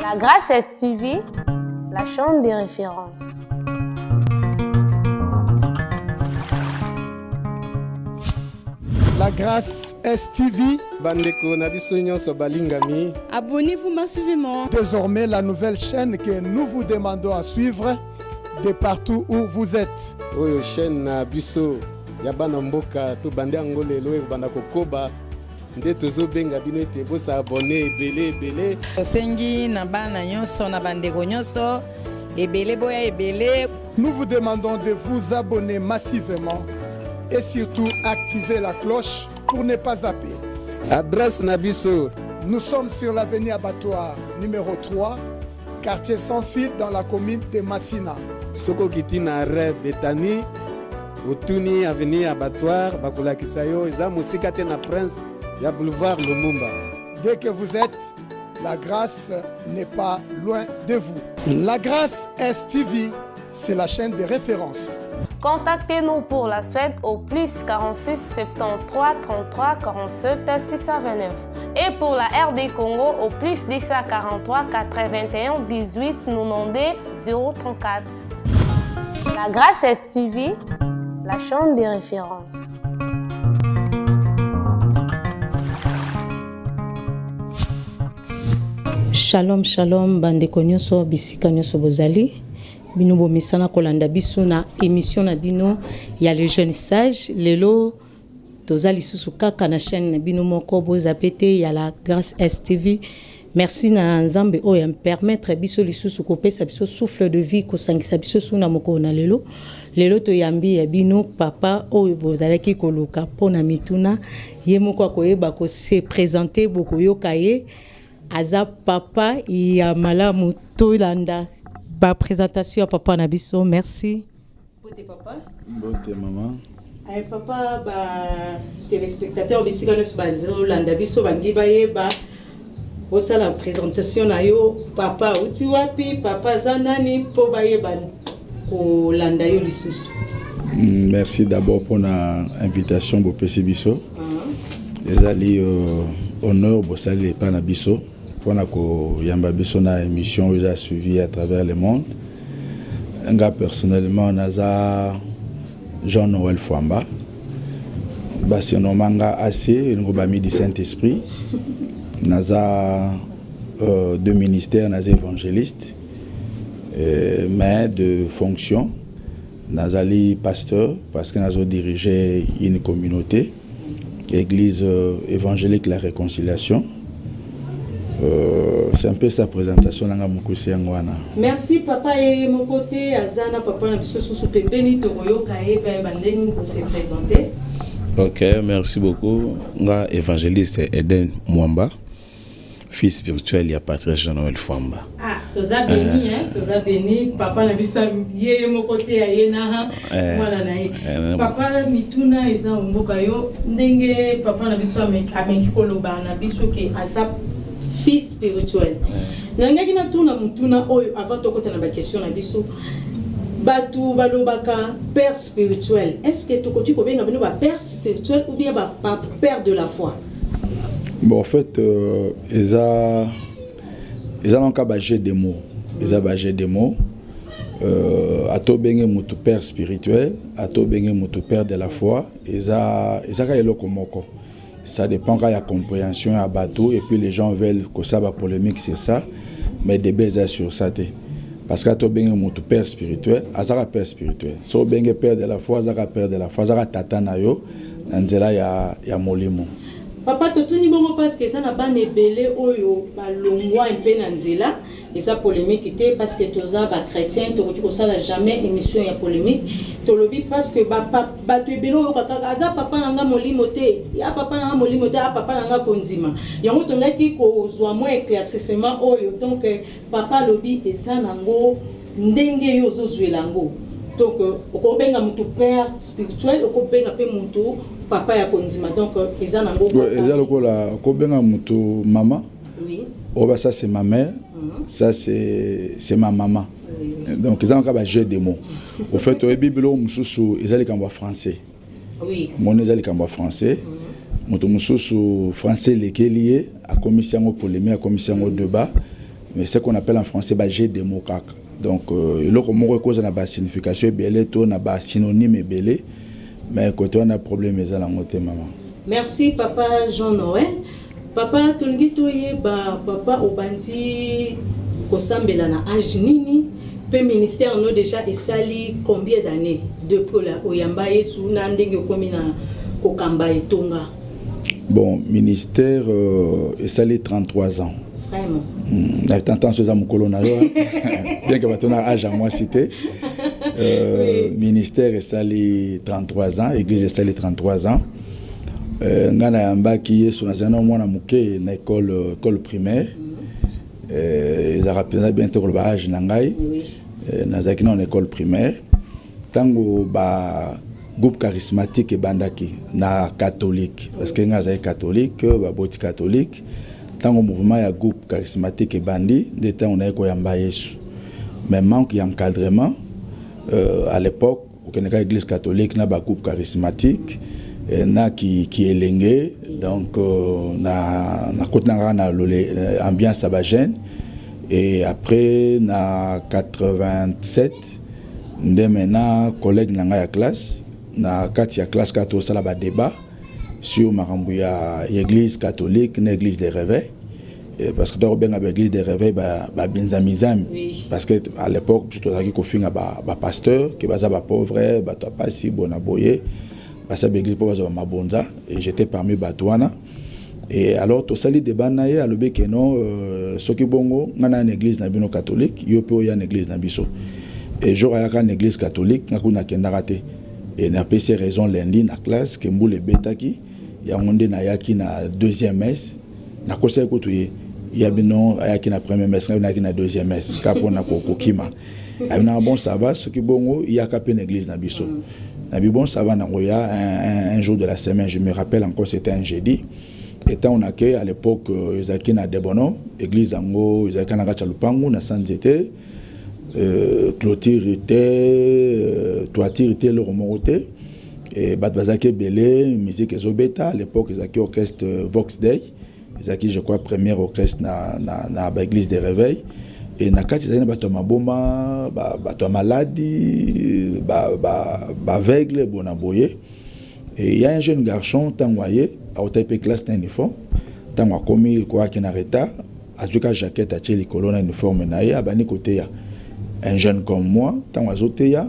La Grâce STV, la chaîne de référence. La Grâce STV. Abonnez-vous massivement. Désormais, la nouvelle chaîne que nous vous demandons à suivre de partout où vous êtes. Oyo chaîne biso ya bana mboka to bande angole lo banda kokoba nde tozo benga bino ete bosa abonné ebele. Osengi na bana nyonso na bandeko nyonso ebele boya ebele. Nous vous demandons de vous abonner massivement et surtout activer la cloche pour ne pas zapper. Adresse Nabiso. Nous sommes sur l'avenue Abattoir numéro 3, quartier sans fil dans la commune de Massina. Soko Kitina Rêve Betani, Outuni avenue Abattoir, Bakula Kisayo, Eza Musika Tena Prince, ya boulevard Lumumba. Dès que vous êtes, la grâce n'est pas loin de vous. La Grâce STV, c'est la chaîne de référence. Contactez-nous pour la suite au plus 46 73 33 47 629 et pour la RD Congo au plus 1043 81 18 92 034. La Grâce STV, la chaîne de référence. Shalom, shalom, bandeko nyonso, bisika nyonso bozali. Bino bomesana kolanda biso na émission na bino ya les jeunes sages. Lelo tozali susu kaka na chaîne na bino moko bozapete ya la Grâce STV. Merci na nzambe oyo me permettre biso lisusu kopesa biso souffle de vie ko sangisa biso suna moko na lelo. Lelo to yambi ya bino papa oyo bozalaki koluka pona mituna ye moko akoyeba ko se présenter boko yokaye aza papa ya malamu tolanda ba présentation à papa Nabiso. Merci. Bote papa. Bote maman. Ay papa ba téléspectateurs bisika no subanzo landa biso bangi bayeba osa la présentation na yo papa uti wapi papa zanani po bayeba ko landa yo lisusu. Merci d'abord pour l'invitation pour PC Biso. Ezali honneur bosali pa na biso. Pour yamba biso na émission que j'ai suivi à travers le monde. Nga personnellement naza Jean-Noël Fouamba. Basi nomanga assez ngobami du Saint-Esprit. Naza de ministère naza évangéliste. Mais de fonction nazali pasteur parce que nazo diriger une communauté église évangélique La Réconciliation. C'est un peu sa présentation. Merci papa et mon côté Azana papa na biso susu pembeni to koyoka e pa bandeni ko se présenter. OK, merci beaucoup. Nga évangéliste Eden Mwamba, fils spirituel ya Patrice Jean-Noël Fouamba. Ah, toza béni toza béni papa na biso ye mon côté ya yena voilà na papa mituna eza mboka yo ndenge papa na biso amengi koloba na biso ke asa fils spirituel. Nangaki na tuna mutuna oyo avant to kota na ba question na biso. Batu balobaka père spirituel. Est-ce que to koti ko benga bino ba père spirituel ou bien ba père de la foi? Bon en fait eza donc ba jeu des mots. Eza ba jeu des mots. Ato benga mutu père spirituel, ato benga mutu père de la foi. Eza ka eloko moko. Ça dépend quand il y a compréhension à bateau et puis les gens veulent que ça va polémique c'est ça mais des baisers sur ça parce que tu es un père spirituel azara père spirituel so bengue père de la foi azara père de la foi azara tata na yo nzela ya molimo papa totuni bongo parce que ça na ba nebele oyo ba longwa mpe na nzela et ça polémique était parce que toza ba chrétien to ko ça n'a jamais émission ya polémique to lobi parce que ba to ebelo oyo kaka aza papa nanga molimo te ya papa nanga molimo te a papa nanga konzima yango to ngaki ko zwa mo éclaircissement oyo donc papa lobi eza nango ndenge yo zozwelango donc oko benga mutu père spirituel oko benga pe mutu papa ya konzima donc eza nango eza lokola ko benga mutu mama. Oui. Oh bah ça c'est ma mère, ça c'est ma maman. Oui. Donc ils ont encore un jeu de mots. Au fait au Bible mususu ils allaient en français. Oui. Mon ils allaient en français. Mon mususu français lesquels lié à commission au polémique à commission au débat. mais ce qu'on appelle en français j'ai des mots kaka. Donc le mot cause na ba signification belé to na ba synonyme belé, mais côté on a problème ça la moté maman. Merci papa Jean-Noël. Papa tongi toye ba papa obandi kosambela na âge nini pe ministère no déjà esali combien d'années depuis la oyamba yesu na ndenge komi na kokamba etonga. Bon, ministère esali 33 ans. Vraiment. T'entends ce mon colonel, bien que maintenant âge à moi cité. Ministère esali 33 ans, église esali 33 ans. Ngana yamba qui est sur la mwana muke na école primaire. Ils ont bientôt le âge nangai. Nazaki na école primaire. Tango ba groupe charismatique et bandaki na catholique parce que ngaza catholique ba boti catholique. Tango mouvement ya groupe charismatique et bandi de temps on a ko yamba Yesu. Mais manque d'encadrement à l'époque au Canada église catholique na ba groupe charismatique na qui est lingué donc na kotna na ambiance sabagène et après na 87 ndé maintenant collègue nanga ya classe na kati ya classe kato sala ba débat sur makambo ya église catholique na église des réveils parce que dans l'église des réveils ba binzamizami parce que à l'époque tout ça qui kofinga ba pasteur qui baza ba pauvre ba to pas si bona boye parce que l'église pour baza mabonza et j'étais parmi batouana et alors to sali débat na ye alobi que non soki bongo ngana une église na bino catholique yo pe ya une église na biso et jour ya une église catholique ngakuna kenda raté et n'a pas ces raisons lundi na classe que mboule betaki ya monde na yaki na deuxième messe na kosa ko tuye ya bino yaki na première messe na yaki na deuxième messe ka pona ko kokima na bon ça va ce qui bongo ya ka pe na église na biso na bi bon ça va na ngoya un jour de la semaine je me rappelle encore c'était un jeudi étant on accueille à l'époque yaki na Debono église ango yaki na Kachalupangu na Sanzete clôture était toiture était le remonté et Batbazake Belé musique ezobeta à l'époque ezaki orchestre Vox Day ezaki je crois premier orchestre na église des réveils et na kati ezali na bato maboma bato maladie aveugle bona boye et il y a un jeune garçon tangoye a taper classe na uniforme tango komi quoi qui na retard azuka jaquette a tcheli colonne uniforme na ye abani côté ya un jeune comme moi tango azoteya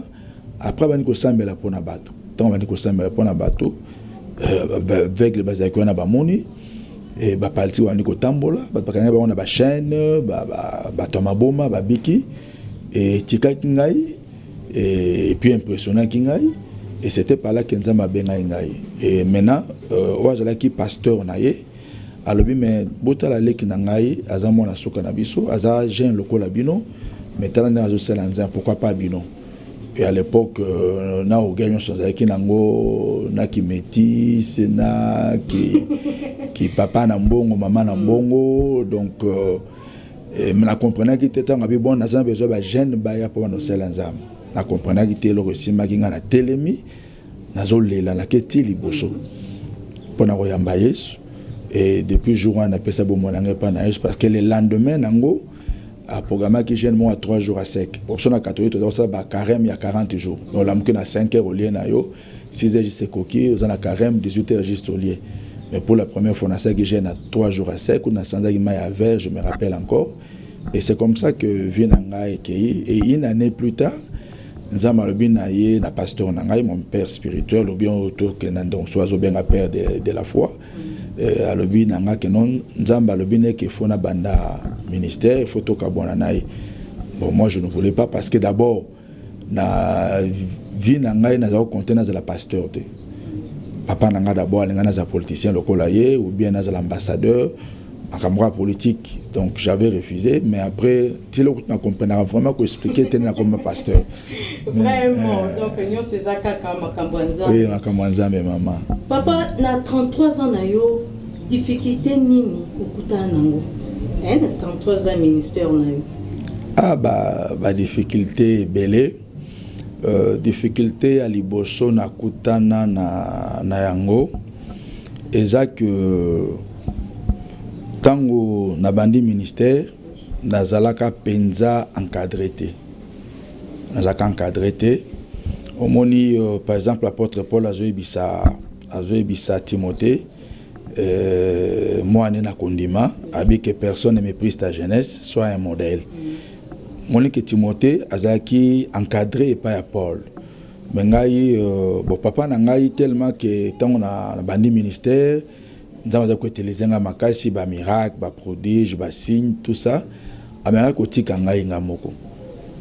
après bani ko sambela pona bato tango bani ko sambela pona bato aveugle bazaki na bamoni et ba palti wani ko tambola ba bakanya ba on a ba chaîne ba tomaboma ba biki et tika kingai et puis impressionnant kingai et c'était par là que nzamba benga ngai et maintenant oazala ki pasteur naye alobi mais botala leki na ngai azamo na soka na biso aza jeune lokola bino mais tala na zo sala nzamba pourquoi pas bino et à l'époque na ogenyo sozaki nango na ki métis na ki papa na mbongo mama na mbongo donc na comprenait que était en bon na za besoin ba jeune ba ya pour no sala nzamba na comprenait que te lo resima kinga na telemi na zo lela na keti liboso pona ko yamba Yesu et depuis jour on appelle ça bon monanga pa na Yesu parce que le lendemain nango a programme qui gêne moi à 3 jours à sec. Pour ça, on a catholique, on a ça carême il y a 40 jours. On l'a mis à 5 heures au lieu, 6 heures juste coquille, on a carême 18 heures juste au lieu. Mais pour la première fois, on a ça qui gêne à 3 jours à sec, on a sans ça qui m'a à verre, je me rappelle encore. Et c'est comme ça que Vienanga et Kei. Et une année plus tard, nous avons le pasteur Nangai, mon père spirituel, le bien autour que nous sommes bien à père de la foi. Alobi nanga que non nzamba alobi ne que fona banda ministère photo kabona nai bon moi je ne voulais pas parce que d'abord na vie nanga na za contenance de la pasteur te papa nanga d'abord nanga na za politicien lokola ye ou bien na za l'ambassadeur akamra politique donc j'avais refusé mais après tu le comprendre vraiment que expliquer tenir comme pasteur vraiment donc nous c'est ça kama kambanza oui kambanza mais maman papa na 33 ans na yo difficulté nini ukuta nango na 33 ans ministère na yo ba difficulté belé difficulté à liboso na kutana na yango eza que tango na bandi ministère nazalaka penza encadré te. Nazalaka encadré te. Omoni par exemple l'apôtre Paul azoyebisa Timothée moi na kondima abi que personne ne méprise ta jeunesse, soit un modèle. Monique Timothée azaki encadré par Paul. Mais ngai papa na ngai tellement que tant na bandi ministère nous avons utilisé nga makasi ba miracle, ba prodige, ba signe, tout ça. Amera kotika ngai ngamoko.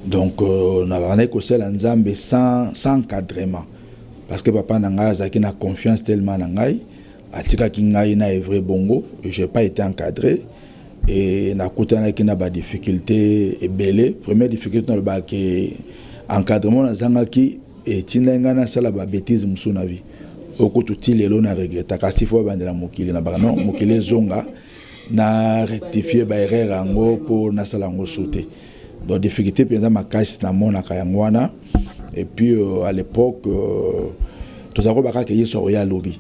Donc na bana ko sela nzambe sans encadrement. Parce que papa na ngai azaki na confiance tellement na ngai, atika ki ngai na vrai bongo, et j'ai pas été encadré. Et na kutana ki na ba difficulté ebele. Première difficulté na ba ke encadrement na zanga ki et tinenga na sala ba bêtise musu na vie. Oko tuti lelo na regretta kasi fo bandela mokili na ba non mokili zonga na rectifier ba erreur ango pour na sala ngo sauter. Donc difficulté penza makasi na mona kayangwana. Et puis à l'époque tous ako baka ke yeso ya lobby.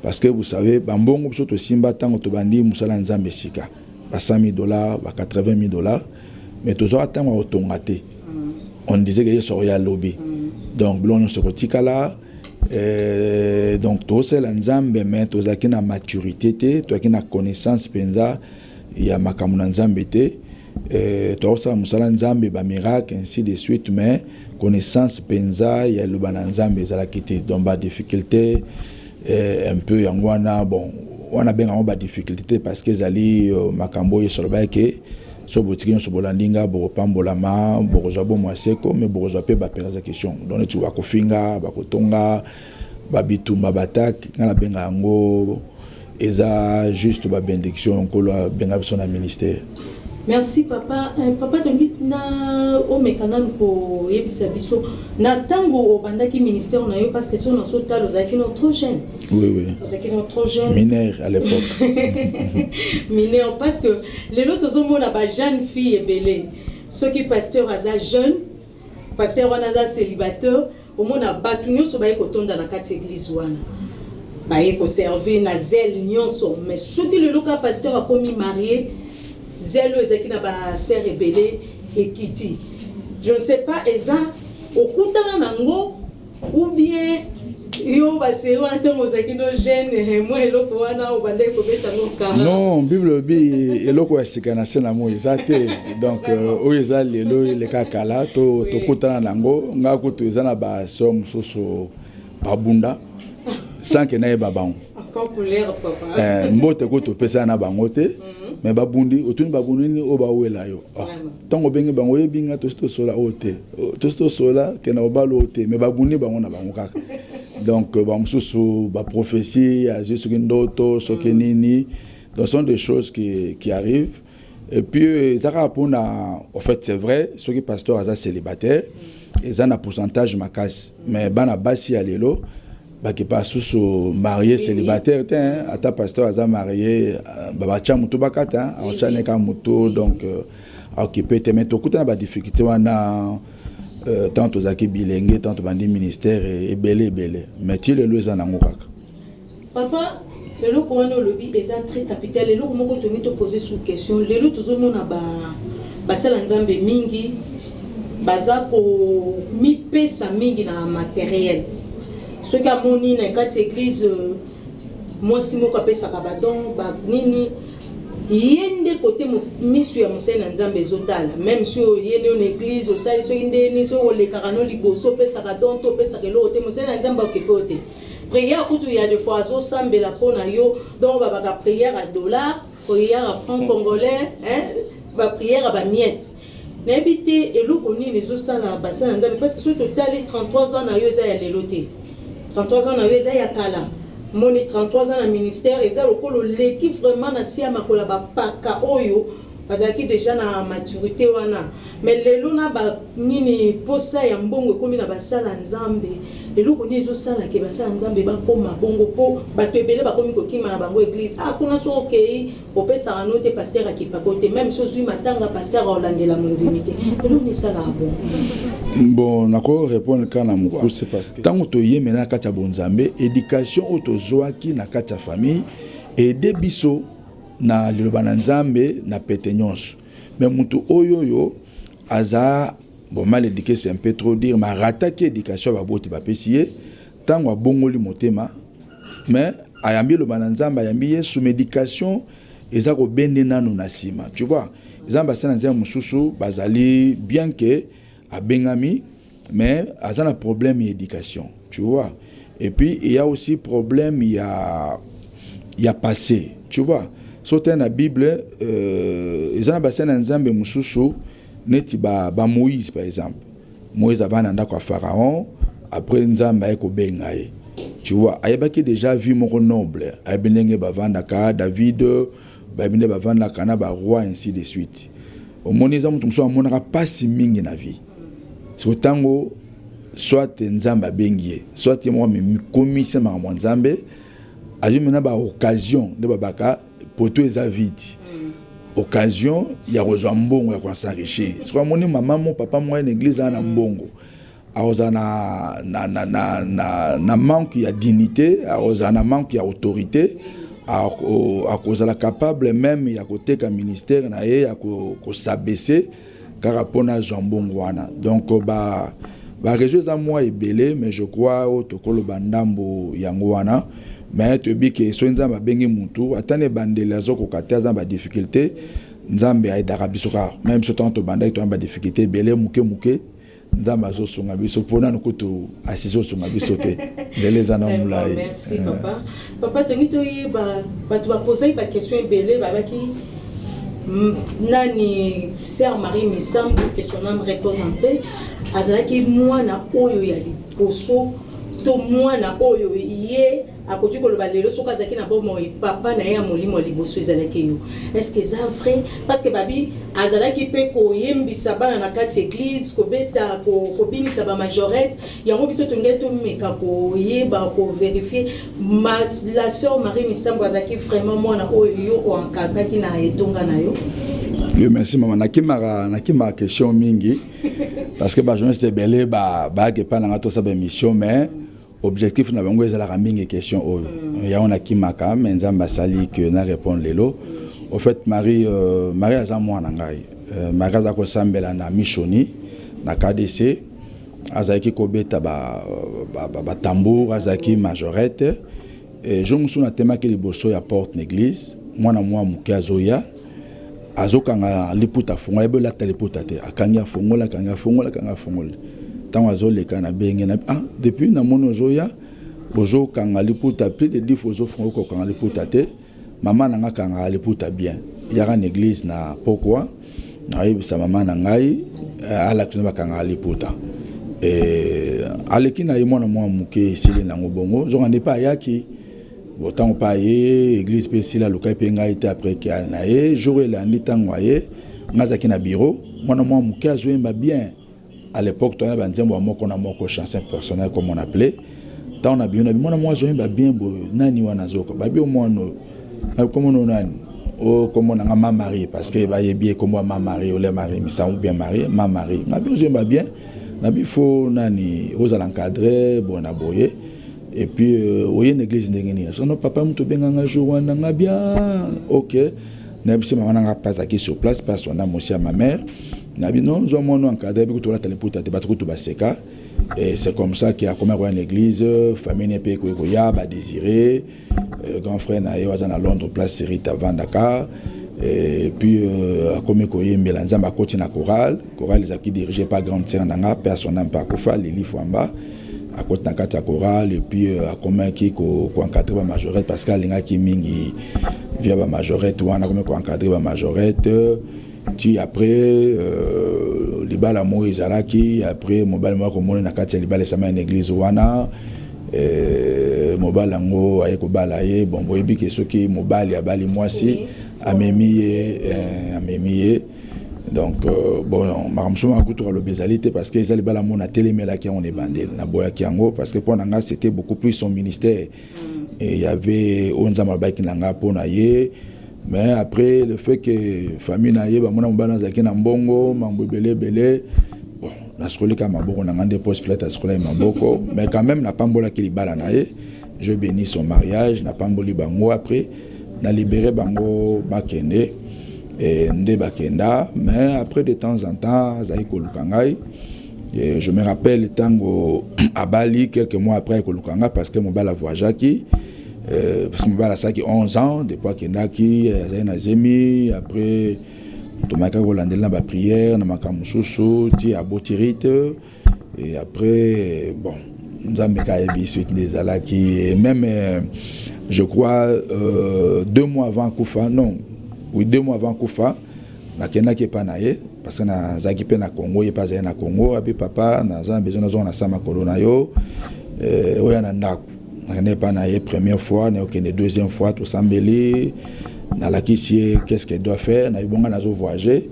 Parce que vous savez bambongo biso to simba tango to bandi musala nzambe sika. Ba $100,000, ba $80,000, mais toujours attendre au tongate. On disait que yeso ya lobby. Donc blon se retika là. Donc tout c'est l'ensemble mais tout ça qui na maturité té toi qui na connaissance penza ya makamuna nzambe té tout ça musala nzambe ba miracle ainsi de suite mais connaissance penza ya lubana nzambe za la kité donc ba difficulté un peu yangwana bon on a bien ba difficulté parce que zali makambo yesolba ke so botiki so bolandinga bo pambola ma bo jabo mwaseko mais bo jape ba pera question donc tu wa kofinga ba kotonga ba bitumba batak ngala benga ngo eza juste ba bénédiction ko la benga son ministère. Merci papa. Papa tangi na o mekanan ko yebisa biso na tango o bandaki ministère na yo parce que son so talo zaki no trop jeune. Oui. Zaki no trop jeune. Mineur à l'époque. Mineur parce que les autres zomo na ba jeune fille ebele. Ceux qui pasteur aza jeune, pasteur wana aza célibataire, au mona batu nyonso ba ekotonda na kati église wana. Ba eko servir na zèle nyonso, mais ceux qui le loka pasteur a commis marié zèle ezaki na ba sœur ebele ekiti. Je ne sais pas eza okutana nango ou bien yo ba seri wana ntango ozaki no jeune mo eloko wana obanda ekobeta ngo kara. Non, Bible bi eloko ya sika na se na mo eza te. Donc oyo eza lelo le kakala to kutana nango nga kutu eza na ba sœur mususu babunda sans que na yeba bango. Encore pour l'air papa. Mbote ko to pesa na bango te. Mais babundi otuni babundi ni oba wela yo tango bengi bango yebinga to sola ote to sola ke na obalo ote mais babundi bango na bango kaka donc ba mususu ba prophétie ya Jésus ndoto sokenini donc sont des choses qui arrivent et puis zaka pona en fait c'est vrai ceux qui pasteur aza célibataire ils ont un pourcentage makasi mais bana basi ya lelo qui pas sous marié célibataire à ta pasteur aza marié baba cha mutu bakata a chane ka mutu donc occupé te mais to kuta ba difficulté wana tant aux aki bilenge tant bandi ministère et belé mais tu le loza nango kaka papa le loko wana lobby eza très capital le loko moko tongi to poser sous question le loko tozomona ba sala nzambe mingi baza ko mi pesa mingi na matériel. Ce qui a moni na kati église moi si moko apesa kabadon ba nini yende côté misu ya musena nzambe zotala même si yende on église au sali so inde ni so le karano liboso pesa kadon to pesa kelo te musena nzambe okepote prière kutu ya de fois zo sambela pona yo donc ba prière à dollar prière à franc congolais ba prière à ba miettes n'habité eloko nini zo sala basana nzambe parce que so total 33 ans na yo za ya leloté 33 ans na weza ya kala moni 33 ans na ministère eza lokolo l'équipe vraiment na sia makola ba paka oyo bazaki déjà na maturité wana mais lelo na ba nini posa ya mbongo komi na basala nzambe eloko ni ezo sala ke basala nzambe ba koma bongo po bato ebele ba komi ko kima na bango église kuna so okay opesa anote pasteur akipakote même so sui matanga pasteur olandela monzimité eloko ni sala bon. Bon, nako répondre kana moko c'est parce que tant to yemena kata bonzambe éducation auto zoaki na kata famille et debiso na liloba na nzambe na petenyonso mais mutu oyo aza bon mal éduqué c'est un peu trop dire mais rataki éducation ba boti ba pesier tango bongoli motema mais ayambi lo bananzamba ayambi sous médication eza ko bende nanu na sima tu vois eza basana nzia mususu bazali bien que a bengami mais aza na problème d'éducation tu vois et puis il y a aussi problème il y a passé tu vois sauter na Bible eza na basana nzambe mususu neti ba Moïse par exemple Moïse avant nanda kwa Pharaon après nzambe ayeko benga ye tu vois ayebaki déjà vu mon noble ayebenge bavandaka David bayebinde bavandaka na ba roi ainsi de suite au moniza mutu muso amonaka pasi mingi na vie so tango soit nzambe bengie soit moi me commission ma nzambe ajumena ba occasion de babaka poto eza vite occasion ya rejoindre mbongo ya kwa s'enrichir soit moni maman mon papa moi une église na mbongo aoza na manque ya dignité aoza na manque ya autorité akozala capable même ya koteka ministère na ye ya ko s'abaisser car rapona jambongo wana donc ba réseau za moi ebele mais je crois au tokolo bandambo yango wana mais to bi ke so nzamba bengi mutu atane bandela zo ko kataza ba difficulté nzambe aidaka biso ka même so tanto bandai to ba difficulté ebele muke nzamba zo songa biso pona nokutu asizo songa biso te beleza na mulai. Merci papa tongi to yeba batu ba poser ba question ebele babaki nani sœur Marie Misambo que son âme repose en paix azalaki mwana oyo ya liposo to mwana oyo ye akoti koloba lelo soka zaki na bomo papa na ya molimo liboso ezalaki yo est-ce que c'est vrai parce que babi azalaki pe ko yembisa bana na kati église ko beta ko binisa ba majorette yango biso tongeto meka ko yeba ko vérifier la sœur Marie Misambo azalaki vraiment mwana oyo yo o ankakaki na etonga na yo. Oui, merci maman nakima question mingi parce que ba journaliste belé ba ke pa na to sa ba mission mais objectif na bango ezala mingi question oyo ya on a kimaka mais nzamba sali que na répondre lelo au fait Marie aza mwana ngai Marie aza ko sambela na missioni na KDC azaki ko beta ba tambour azaki majorette et je me souviens tema ke liboso ya porte l'église mwana mwa muke azoya azokanga liputa fongola bela liputa te akanga fongola tango azoleka na benge na depuis na mono zoya bozo kanga liputa plus de 10 fois fongola ko kanga liputa te maman nanga kanga liputa bien yaka na église na pourquoi na yebisa maman na ngai ala tuna kanga liputa aleki na ye mwana mwa muke sile nango bongo zonga ne pa yaki autant pas église spéciale local penga été après qui a naé jour la nuit tango ye ngazaki na bureau mwana mwa muke azoyemba bien à l'époque toi na nzembo moko na moko chanson personnel comme on appelait tant on a bien mwana mwa azoyemba bien bo nani wana zoko babi au mwana comme on nani o comme on a maman mariée parce que ba yebi comme maman mariée ou les mariés mais ça ou bien marié maman mariée na bien azoyemba bien na bi faut nani aux encadrer bon aboyer. Et puis oye une église ndengeni so no papa muto benganga jour wana nga bien OK na bisi maman nga pas aki sur place parce qu'on a aussi à ma mère na bi non zo mono encadré bi ko la teleputa te batko to baseka et c'est comme ça qu'il a comme une église famille ne pe ko ya ba désiré grand frère na yo à Londres place Serita Vandaka et puis a comme ko yembela nzamba koti na chorale qui dirigé par grande sœur nanga personne pas ko fa Lili Fwamba à côté de la chorale et puis à comment qui encadrer la majorette parce qu'à l'inga qui mingi via la majorette ou on a comment encadrer la majorette puis après libala Moïse alaki après mobile moi comme on a kati libala sama une église wana mobile ngo ayeko balaye bon boyebi que ce qui mobile ya bali moi si amemiye donc bon maramso akutura le bezalité parce que ils allaient bala mona télémela qui on est bandé na boya kiango parce que pour nanga c'était beaucoup plus son ministère et il y avait onza mabaki nanga pona ye mais après le fait que famille na ye ba mona mbana zaki na mbongo mambo belé bon na skoli ka maboko nanga des postes plate à skoli maboko mais quand même na pambola ki libala na ye je bénis son mariage na pamboli bango après na libéré bango bakende nde bakenda, mais après de temps en temps azali koluka ngai. Je me rappelle tango à Bali quelques mois après koluka ngai parce que mobala voyageaki, parce que mobala saki 11 ans depuis kendaki azali na zemi. Après tomaka kolandela ba prière na makambo susu ti abotirite, et après bon nzambe ka yebi suite des alaki, et même je crois 2 mois avant Kufa, non, oui 2 mois avant Kufa, nakendaki epa na ye parce que nazalaki mpe na Congo, ye mpe azali na Congo. Api papa naza besoin nazonga na sa makolo na yo oya na ndako, nakende epa na ye première fois, naokende deuxième fois tosambeli, nalakisi ye qu'est-ce qu'il doit faire, na ibonga nazo voyager,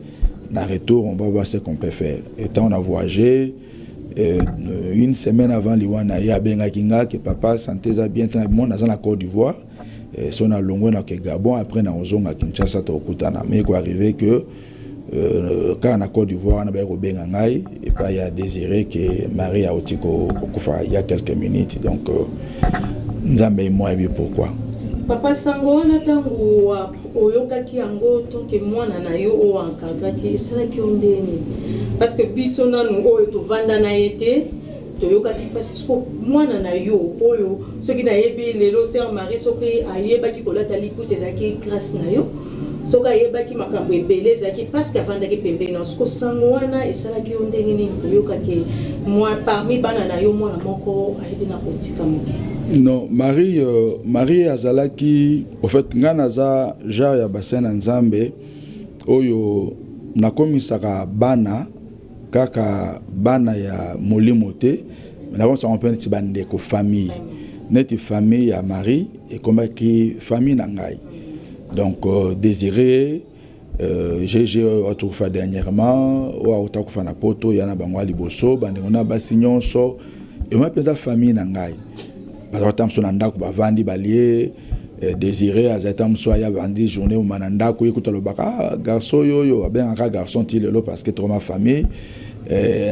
na retour on va voir ce qu'on peut faire. Et tant on a voyagé, une semaine avant liwana ya benga kinga que papa santé za bien tant bon dans la Côte d'Ivoire, son a longo na ke Gabon, après na ozonga Kinshasa to okutana, mais quoi arrivé que quand na Côte d'Ivoire na ba ko benga ngai, et pas il a désiré que Marie a otiko kufa il y a quelques minutes, donc nzambe moi et pourquoi Papa Sango wana tangu oyokaki yango tonke mwana na yo o ankadaki esalaki ondeni parce que biso nanu oyo tovanda na yete toyokaki parce que mwana na yo oyo soki na yebi lelo sœur Marie soki ayebaki kolata liputa ezaki grâce na yo soki ayebaki makambo ebele ezaki parce que avandaki pembeni na siko sango wana esalaki ondeni nini oyokaki moi parmi bana na yo mwana moko ayebi na kotika moke. Non, Marie azalaki, au fait, nganaza genre ya bassin na nzambe oyo nakomisaka bana kaka bana ya molimo te, mais nako sa compagnie ti bande ko famille. Neti famille ya Marie et comme qui famille na ngai. Donc désiré j'ai retrouvé dernièrement ou utakufa na poto yana bangwa liboso bande ngona basignon so et moi pesa famille na ngai. Bazatam so ndako bavandi balie désiré azatam so ya bandi journée au manandako ekuta lobaka garçon yoyo abenga garçon ti lelo parce que trop ma famille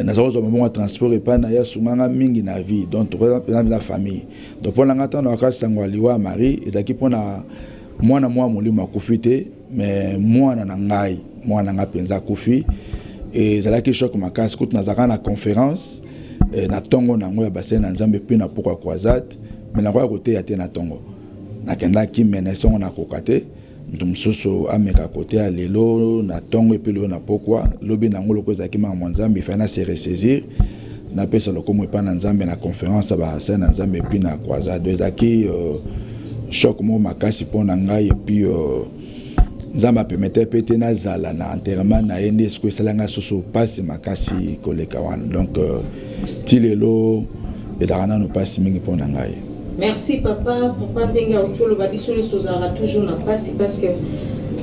nazazo moment transport et pas na ya sumanga mingi na vie donc to la famille donc pour l'angata na kasangwa liwa Marie ezaki pona mwana mwa molimo akufite mais mwana na ngai mwana nga penza kufi et zalaki choc makasi kutu nazaka na conférence na tongo na ngoya bassin na nzambe pe na pourquoi croisade mais na ngoya côté ya te na tongo nakenda ki menaison na kokate mtumsusu ameka côté ya lelo na tongo et puis le na pourquoi lobi na ngolo ko zaki ma nzambe fa na se ressaisir na pesa lokomo pa na nzambe na conférence ba bassin na nzambe puis na croisade ezaki choc mo makasi pona ngai et puis nzamba permettait péter na zala na enterrement na yende ce que salanga soso passe makasi koleka wana donc tilelo ezarana no passe mingi pona ngai. Merci papa ndenga otolo babisoni tozara toujours na passe parce que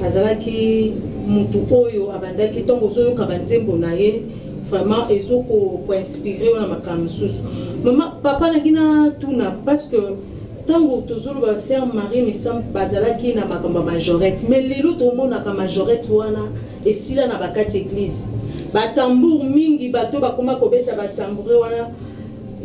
azalaki mutu oyo abandaki tongo zoyo kabanzembo na ye vraiment ezoko ko inspirer na makambo susu mama papa nakina tuna parce que tango tozolo ba sœur Marie misam bazalaki na makambo majorette mais lelo to mona ka majorette wana esila na bakati église batambour mingi bato bakoma kobeta batambour wana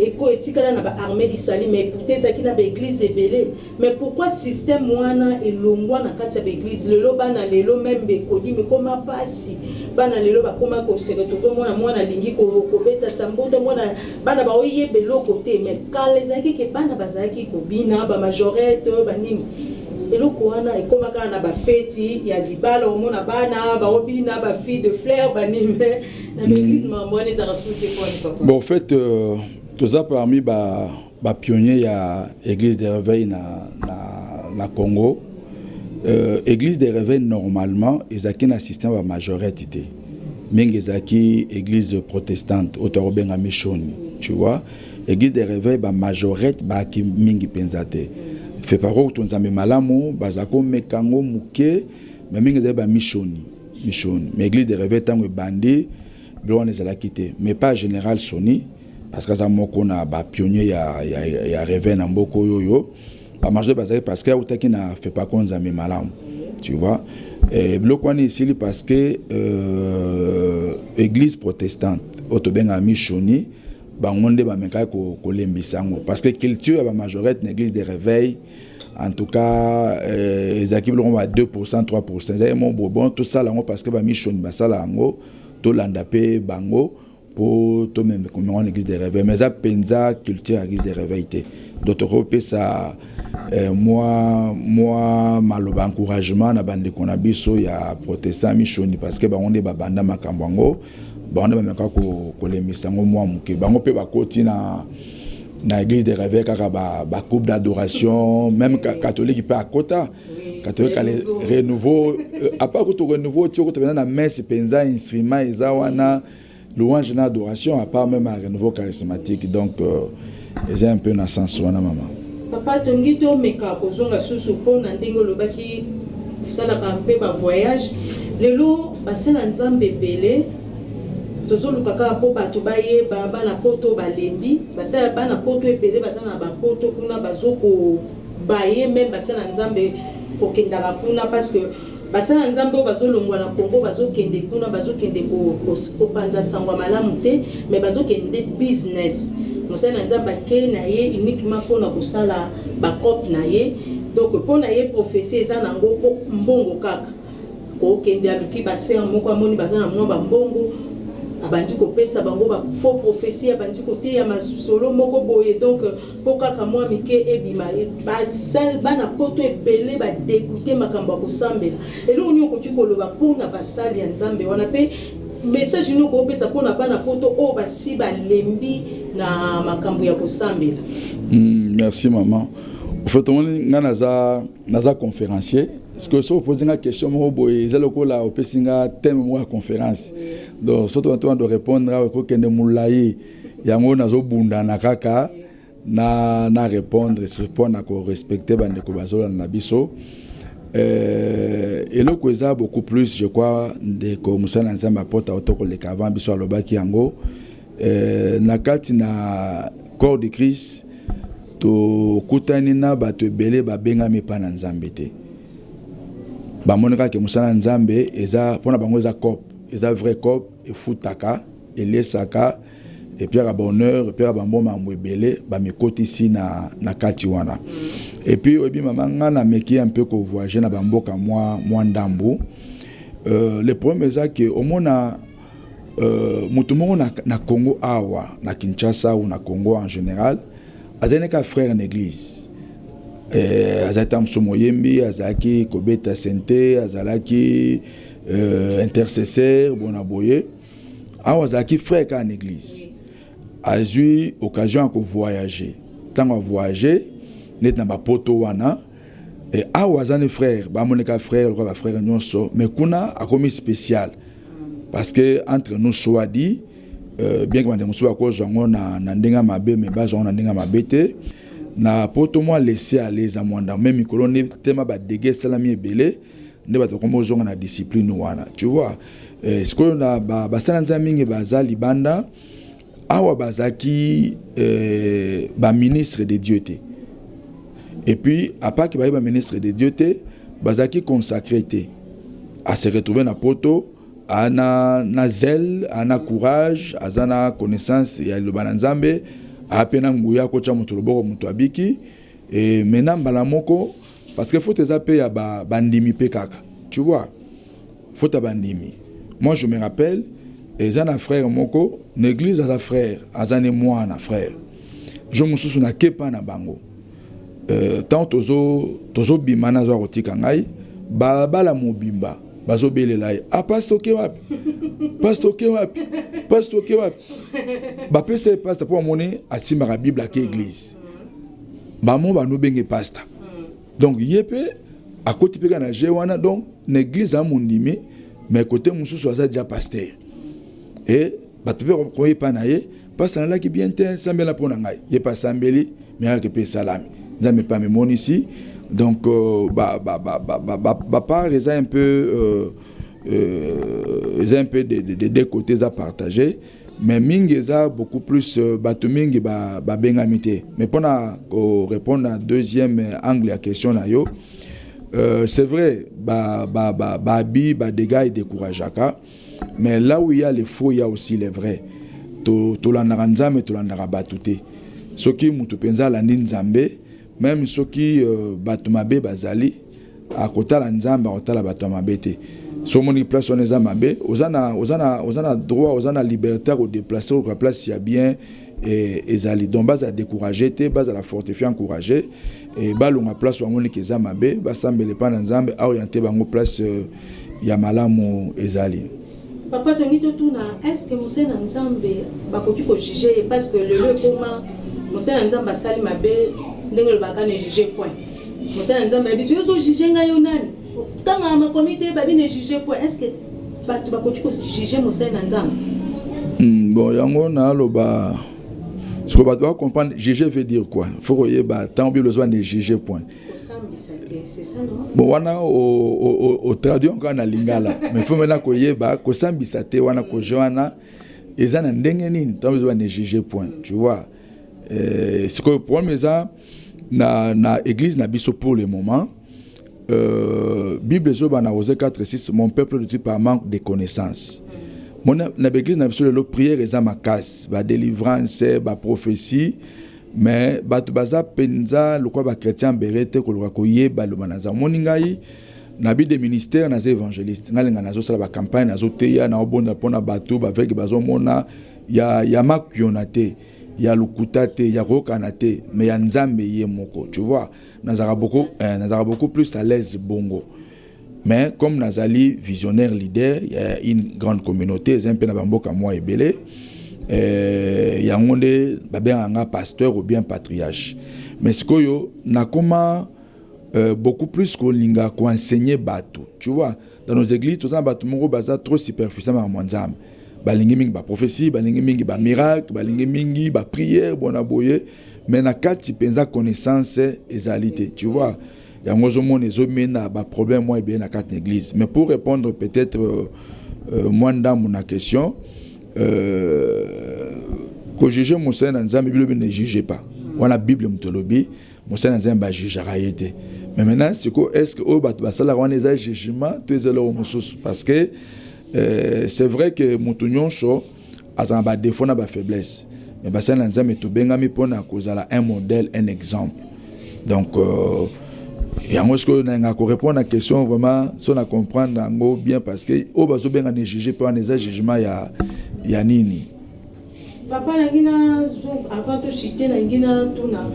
eko etikala na ba armée d'Israël mais pourtant zaki na ba église ebele mais pourquoi système wana elongwa na kati ya ba église lelo bana lelo même bekodi mais koma pasi bana lelo bakoma ko se retrouver mwana lingi ko beta tambour te mwana bana ba oyebe lokote mais kale zaki ke bana bazaki ko bina ba majorette ba nini eloko wana ekomaka na ba fête ya libala omona bana ba obina ba fille de fleur ba nini na l'église mamone za rasoute ko ni papa. Bon en fait tout ça parmi ba pionnier ya église des réveils na Congo. Église des réveils normalement ezaki na système ba majorité mingi ezaki église protestante autorobenga mishoni tu vois église des réveils ba majorité ba ki mingi penzate fait par contre nzambe malamu bazako mekango muke mais mingi ezali ba mishoni mais église des réveils tango bandi bon ezalaki te mais pas général soni parce que ça moko na ba pionnier ya réveil na mboko yoyo ba marché bazali parce que utaki na fait pas konzambe malamu tu vois et bloquani ici parce que église protestante otobenga mishoni bangonde ba meka ko lembisango parce que culture ba majorité na église des réveils en tout cas les équipes ont 2%, 3%. C'est mon bon tout ça là parce que ba mission basala ngo to landapé bango pour to même comme on église des réveils mais ça penza culture église des réveils d'autres européens ça moi maloba encouragement na bande qu'on a biso ya protestant mission parce que ba on est ba banda makambango ba on est même ko les misango moi muke bango pe ba koti na église des réveils kaka ba coupe d'adoration même catholique peut à kota catholique renouveau à part que renouveau tu ko na messe penza instrument izawana louange na adoration à part même à renouveau charismatique donc c'est un peu dans sens wana maman papa tongi to meka kozonga susu pona ndingo lobaki sala ka mpe ba voyage lelo basela nzambe belé tozoluka kaka po bato bayeba bana poto balembi basala bana poto ebele basala na bapoto kuna bazoko baye même basala nzambe kokendaka kuna parce que basala nzambe bazolongwa na Congo bazokende kuna bazokende ko panza sangwa malamu te mais bazokende business mosala nzambe ke na ye uniquement pona kosala bakop na ye donc pona ye prophétie eza nango mbongo kaka kokende aluki basfer moko amoni bazana mwa bambongo abandi kopesa bango ba faux prophétie abandi kote ya masolo moko boye donc pokaka mwa mike ebima basal bana poto ebele ba dégoûter makambo kosambela elo nyo koki koloba pona basali ya nzambe wana pe message nyo ko pesa pona bana poto o basi balembi na makambo ya kosambela. Merci maman. Au fait on naza conférencier. Parce que si vous posez une question, vous avez un thème de la conférence. Donc, si vous avez répondre à ce que vous avez dit, na répondre, pour respecter les biso. Et le quoi beaucoup plus, je crois, de comme ça l'ensemble apporte auto que les avant biso aloba ki yango. Na kati na corps de Christ, to kutani na bato ebele babenga mepa na nzambe te. Bamoneka ke musala nzambe eza pona bango eza cop eza vrai cop e futaka e lesaka et puis à bonheur et puis à bamboma mwebele ba mekoti ici na kati wana et puis obi mama ngana meki un peu ko voyager na bamboka moi ndambu le problème est que au mona mutumongo na Congo awa na Kinshasa ou na Congo en général azeneka frère en église azalaki msomoyembi azalaki kobeta sente azalaki intercesseur bona boye awa azalaki frère ka en église azui occasion à voyager tant à voyager net na bapoto wana et awa azane frère ba moneka frère ba frère nyonso mais kuna akomi spécial parce que entre nous soit dit bien que madame soit cause na ndenga mabe mais bazo na ndenga mabete na poto moi laisser aller za mwanda même kolone tema ba dege salami ebele nde bato komo zonga na discipline wana tu vois ce que na ba salanza mingi bazali banda awa bazaki ba ministre de Dieu té et puis à part que ba ministre de Dieu té bazaki consacré té à se retrouver na poto ana na zèle ana courage azana connaissance ya le bananzambe apena nguya ko cha mutu loboko mutu abiki et maintenant balamoko parce que faut te zapper ya bandimi pe kaka tu vois faut ta bandimi moi je me rappelle ezana frère moko l'église a frère azane moi na frère je me souviens na kepa na bango tant tozo bimana zo rotika ngai bala mobimba bazo belela a pasteur ke wapi ba pese pasteur pour monner asimba la Bible à l'église ba mo ba no benge pasteur donc yepé à côté pe na jewana donc l'église a mondimi mais côté mususu aza déjà pasteur et ba te ko pa na ye pasteur là qui bien te sambela pona ngai ye pas sambeli mais que pe salami nzambe pas me moni ici donc part ils ont un peu des deux côtés à partager mais mingeza beaucoup plus bato mingi ba bengamité mais pour répondre à deuxième angle à question na yo c'est vrai ba dégâts et décourageaka mais là où il y a les faux il y a aussi les vrais to la naranza mais to la narabatuté ce qui mutu penza la nzambe même ceux qui bato mabe bazali à côté la nzamba à la bato mabe te so moni place on eza mabe ozana droit ozana liberté de déplacer au place il y a bien et ezali donc base à décourager te base à la fortifier encourager et balonga place on moni keza mabe basambele pa na nzambe orienter bango place ya malamu ezali. Papa Tongito Tuna, est-ce que Moussa Nzambe bakoki ko juger parce que le comment Moussa Nzambe sali mabe ndenge le bakane juger point. Moussa Nzambe biso yo juger nga yo nani? Tanga ma comité babi ne juger point. Est-ce que bakoki ko juger Moussa Nzambe? Bon yango na loba ce qu'on doit comprendre, juger veut dire quoi? Il faut que bah tant bien besoin de juger point. C'est ça non? Bon wana au traduit encore na lingala, mais faut maintenant que yeba ko sambisate wana ko joana ezana ndenge nini tant besoin de juger point, tu vois. Ce que pour mes na église na biso pour le moment Bible zo bana Osée 4:6 mon peuple tue par manque de connaissances. Mon na église na biso le prière eza makasi, ba délivrance, ba prophétie, mais bato baza penza lokwa ba chrétien berete ko lokwa koyeba lo banaza moningai na bi de ministère na évangéliste ngalenga nazo sala ba campagne nazo teya na obonda pona bato ba veki bazo mona ya makionate ya lukutate ya rokanate mais ya nzambe ye moko, tu vois. Nazara beaucoup plus à l'aise bongo. Mais comme Nazali visionnaire leader, il y a une grande communauté, c'est un peu na bamboka moi et belé. Il y a un pasteur ou bien patriarche. Mais ce que yo na comment beaucoup plus qu'on linga ko enseigner bateau. Tu vois, dans nos églises, tout ça bateau moko baza trop superficiel à mwanzam. Balingi mingi ba prophétie, balingi mingi ba miracle, balingi mingi ba prière, bona boye. Mais na kati penza connaissance ezalité, tu vois. Il y a un problème moi bien à quatre églises. Mais pour répondre peut-être moi dans mon question, que juger Moussa Nzambe Bible ne juge pas. On la Bible mutolobi, Moussa Nzambe juge raïté. Mais maintenant c'est que est-ce que au bat basala on les a jugement tous les parce que c'est vrai que Moutounion cho a un défaut na ba faiblesse. Mais Moussa Nzambe to bengami pona kozala un modèle, un exemple. Donc et en ce que n'a ko répondre à la question vraiment si on a comprendre bien parce que au bazo benga ne juger pas les jugement ya nini. Papa nangina avant de chiter nangina tuna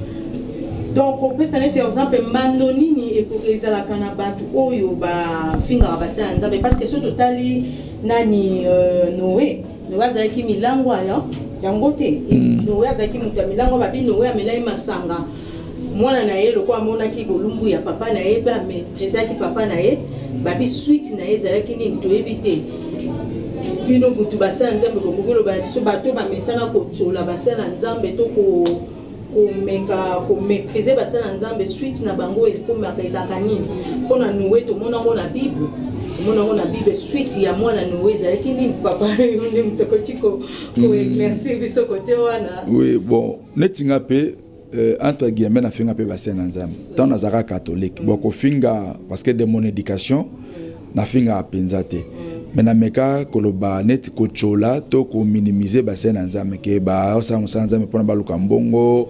donc on peut s'en être exemple manonini et pour ezala kana batu oyo ba finga ba sa nzambe parce que ce totali nani Noé azaki milango ya yangote Noé azaki muta milango ba bi Noé amelai masanga mwana na ye lokwa mona ki bolumbu ya papa na ye ba me présaki papa na ye ba bi suite na ye zalaki ni to éviter bino butu basala nzambe kokolo ba so bato ba mesana ko tsola basala nzambe to ko mépriser basala nzambe suite na bango e ko maka ezaka nini pona Noé to mona ngona Bible mona ngona Bible suite ya mwana Noé zalaki ni papa yone mutokoti ko éclaircir biso côté wana. Oui bon netinga pe entre guillemets na finga pe basala nzambe tant nazara catholique boko finga parce que de mon éducation na finga penzate. Mais na meka koloba net ko chola to ko minimiser bassin nzambe ke ba sa nzambe pona baluka mbongo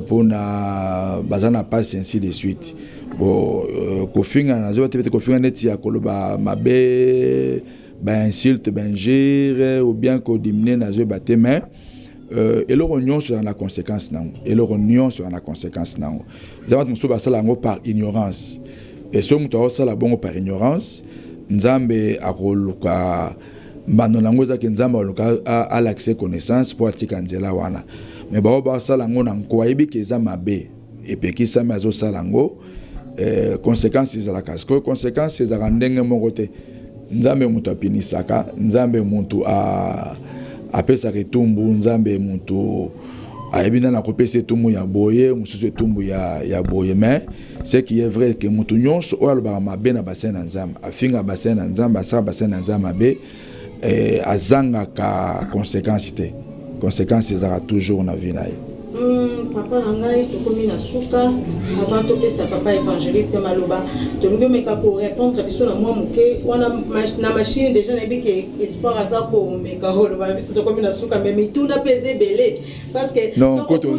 pona bazana passe ainsi de suite bon ko finga na zo te ko finga net ya koloba mabe ba insulte benjire ou bien ko diminuer na zo baté mais et le rognon sur la conséquence non et le rognon sur la conséquence non zavat muso basala ngo par ignorance et so muto sala bongo par ignorance nzambe akoluka mbano nango ezaki nzambe aluka à l'accès connaissance pour atika nzela wana mais bao basala ngo na nkoyebi ke eza mabe epeki sami azosala ngo conséquences ezalaka parce conséquences ezalaka ndenge moko te nzambe mutu apinisaka nzambe mutu apesaka etumbu nzambe mutu ayebi na kopesa etumbu ya boye mususu etumbu ya boye mais ce qui est vrai que mutu nyonso oyo alobaka mabe na bassin na nzambe afinga bassin na nzambe asala bassin na nzambe mabe azangaka conséquence te conséquence ezalaka toujours na vie na ye. papa nangai tokomi na suka avant topesa papa évangéliste maloba tolingi meka pour répondre biso na moi moke wana na machine déjà na biki espoir aza ko meka holoba biso tokomi na suka mais mituna peze belé parce que non koto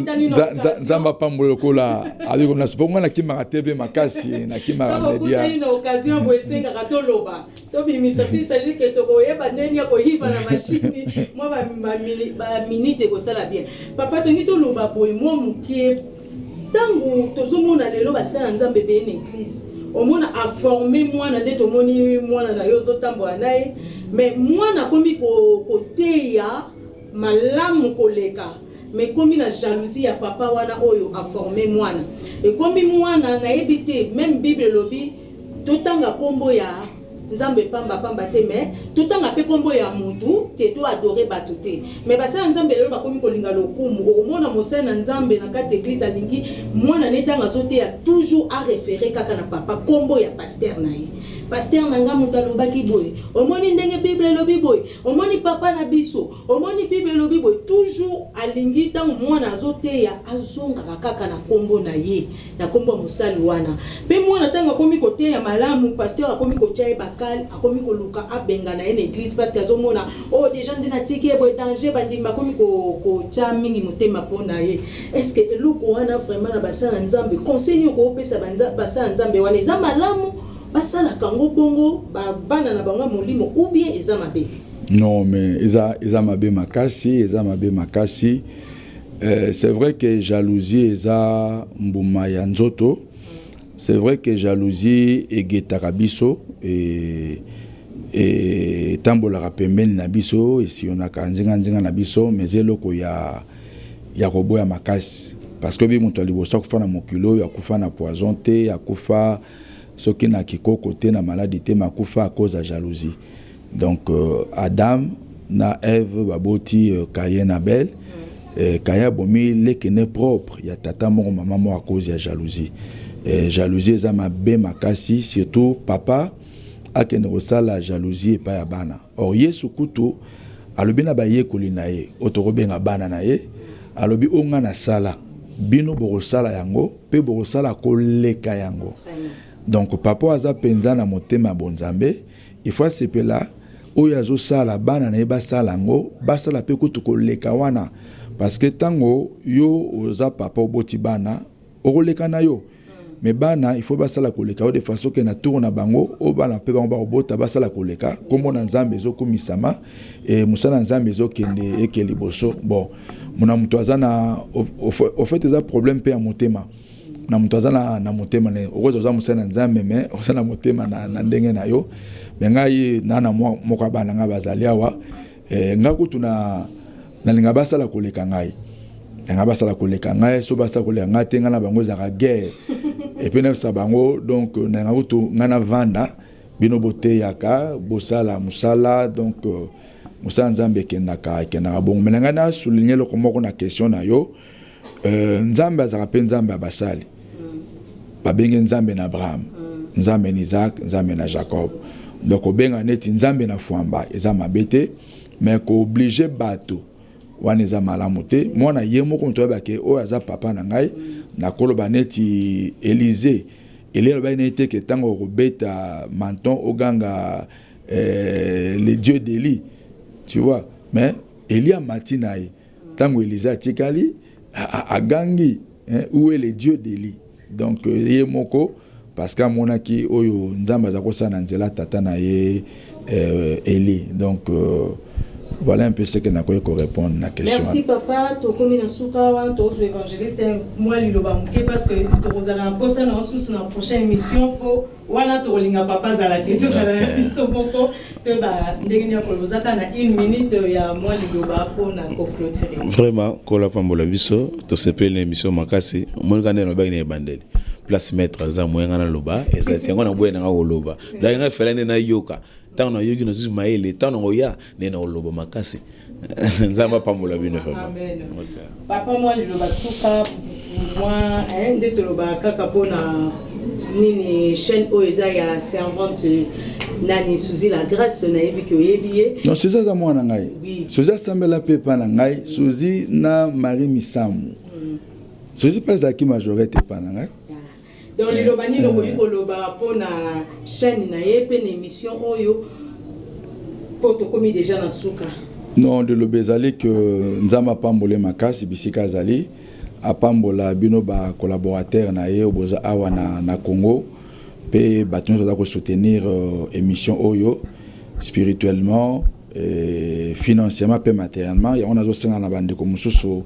nzamba pambolo kola ali na suponga na kimaka TV makasi na kimaka media une occasion bo esenga kato loba to bimisa si s'agit que to koyeba ndeni ya koyiba na machine moi ba minute ko sala bien papa tongi to loba boy moi mukie tangu tozomona lelo basala nzambe be une église omona a formé mwana nde tomoni mwana na yo zotambola naye mais mwana komi koteya malamu koleka mais komi na jalousie ya papa wana oyo a formé mwana et komi mwana na ebité même bible lobi totanga kombo ya nzambe pamba te mais totanga pe kombo ya mutu te to adorer batu te mais basa nzambe lelo bakomi kolinga lokumu omona mosena nzambe na kati église alingi mwana netanga sote ya toujours a référer kaka na papa kombo ya pasteur na ye pasteur nanga mutalobaki boye omoni ndenge bible lobi boye omoni papa na biso omoni bible lobi boye toujours alingi tango mwana azote ya azonga kaka na kombo na ye na kombo musali wana pe mwana tanga komi kote ya malamu pasteur akomi kotia bakal akomi koluka abenga na une église parce que azomona oh déjà ndina tiki boye danger bandimba komi ko tia mingi motema pona ye est-ce que eloko wana vraiment na basala nzambe conseil ko pesa basala nzambe wana za malamu basala kango bongo bana na bango molimo ou bien eza mabe non mais eza mabe makasi c'est vrai que jalousie eza mbuma ya nzoto c'est vrai que jalousie egetaka biso et tambolaka pembeni na biso esiyonaka nzinga na biso mais eloko ya koboya makasi parce que bi moto liboso akufa na mokilo ya kufa na poison te ya kufa soki na kikoko te na maladie te makufa à cause de jalousie donc Adam na Ève baboti Caïn Abel Caïn bomi lekene propre ya tata moko mama mo à cause de jalousie jalousie eza mabe makasi surtout papa akende kosala jalousie epai ya bana or Yesu kutu alobi na bayekoli na ye otorobenga bana na ye alobi onga na sala bino bokosala yango pe bokosala koleka yango. Donc papa aza penza na motema bonzambe il faut sepela oyo azosala bana na ye basala yango basala pe kutu koleka wana parce que tango yo oza papa oboti bana okoleka na yo mais bana il faut basala koleka de façon que na tour na bango o bana pe bango obota basala koleka kombo na nzambe ezokumisama et musala nzambe ezokende ekeli boso bon mona mutu aza na au fait eza problème pe ya motema na mutu aza na motema ne okoza oza musala nzambe mais oza na motema na ndenge na yo mais ngai na moko bana nga bazali awa nga kutu na linga basala koleka ngai nga basala koleka ngai so basala koleka ngai te nga na bango ezaka guerre et puis na bango donc na nga kutu nga na vanda bino bote yaka bosala musala donc musala nzambe kendaka bon mais nga na souligner le komoko na question na yo nzambe azaka pe nzambe abasali babenge nzambe na Abraham nzambe na Isaac nzambe na Jacob donc obenga neti nzambe na fuamba eza mabete mais ko obligé bato wana eza malamu te mwana ye moko moto yebake oyo aza papa na ngai na koloba neti Élisée eloba neti ke tango kobeta menton oganga les dieux d'Élie tu vois mais Élie amati na ye tango Élisée atikali agangi où est les dieux d'Élie donc ye moko parce que monaki oyo nzamba za kosana nzela tata na ye Élie donc voilà un peu ce que n'a pas répondre à la question. Merci papa, tokomi na suka wan tozo évangéliste moi liloba muke parce que tozala posa na osusu na prochaine émission po wana tolinga papa za la tete za la biso moko te ba ndenge ya kolozaka na 1 minute ya moi liloba po na clôturer. Vraiment kola pambola biso to sepele émission makasi mo ngane no ba ni bandeli. Place maître za moyenga na loba ezati yango na boyena nga loba. Da nga felane na yoka. Tant na yogi no zizu maele tant na oya ne na loba makasi. Nzamba pambola bino vraiment. Amen. Papa moi liloba suka moi nde to loba kaka pona nini chaîne oeza ya servante nani Suzy la grâce na yebi ki oyebiye. Non c'est ça moi na ngai. Suzy sambela pepa na ngai Suzy na Marie Misamu. soki mpe ezalaki majorité epa na ngai. donc liloba nini okoki koloba mpona chaîne na ye mpe na émission oyo mpo tokomi déjà na suka? Non, de loba ezali ke nzambe apambole makasi bisika azali apambola bino ba collaborateur na ye oboza awa na Congo pe bato nyonso baza kosoutenir émission oyo spirituellement financièrement pe matériellement yango nazosenga na bandeko mosusu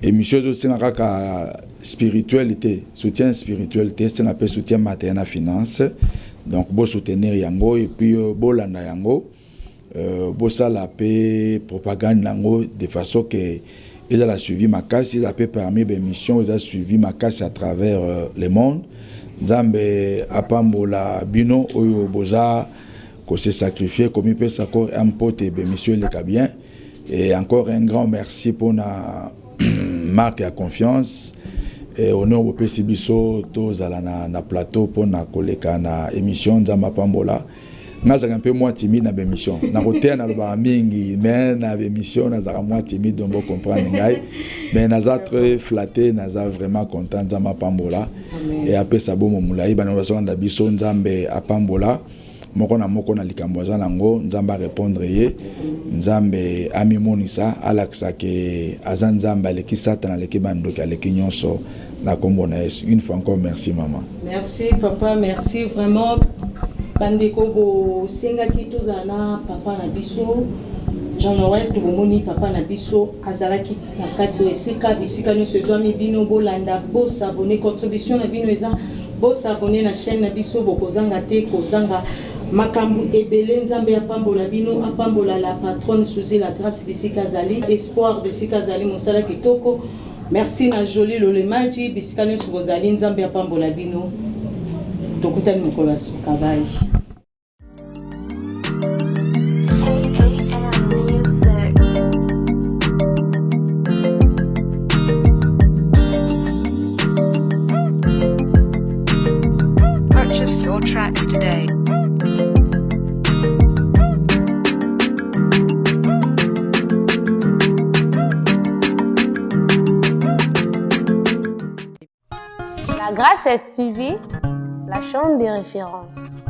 émission ezosenga kaka spiritualité soutien spiritualité senga pe soutien matériel na finance donc bo soutenir yango et puis bolanda yango bosala pe propagande nango de façon que ils ont suivi ma casse, ils ont permis des missions, ils ont suivi ma casse à travers le monde. Nzambe apambola bino oyo boza ko se sacrifier comme il peut s'accord un pote et monsieur le bien. Et encore un grand merci pour na marque à confiance et honneur au PCBiso tous à na plateau pour na koleka na émission Nzambe apambola. Nazaka un peu moins timide na émission na côté na ba mingi mais na émission nazaka moins timide donc vous comprendre ngai mais naza très flatté naza vraiment content Nzambe apambola et après ça bon momula ibana baso na biso Nzambe apambola moko na likambo za nango Nzambe répondre ye Nzambe amimonisa alaksa ke azan Nzambe aleki satana aleki bandoki aleki nyonso na kombo na Yesu. Une fois encore merci maman. Merci papa, merci vraiment. Bandeko bo sengaki tozana papa na biso Jean-Noël tobomoni papa na biso azalaki na kati esika bisika nyonso ezwami bino bolanda bo s'abonner contribution na bino eza bo s'abonner na chaîne na biso bokozanga te kozanga makambu ebele Nzambe apambola bino apambola la patronne sous la grâce bisika zali espoir bisika zali mosala kitoko. Merci na Jolie Lolemaji bisika nyonso bozali Nzambe apambola bino. Tokutani mokolo ya suka bai. Purchase your tracks today. La Grâce STV, la chaîne de référence.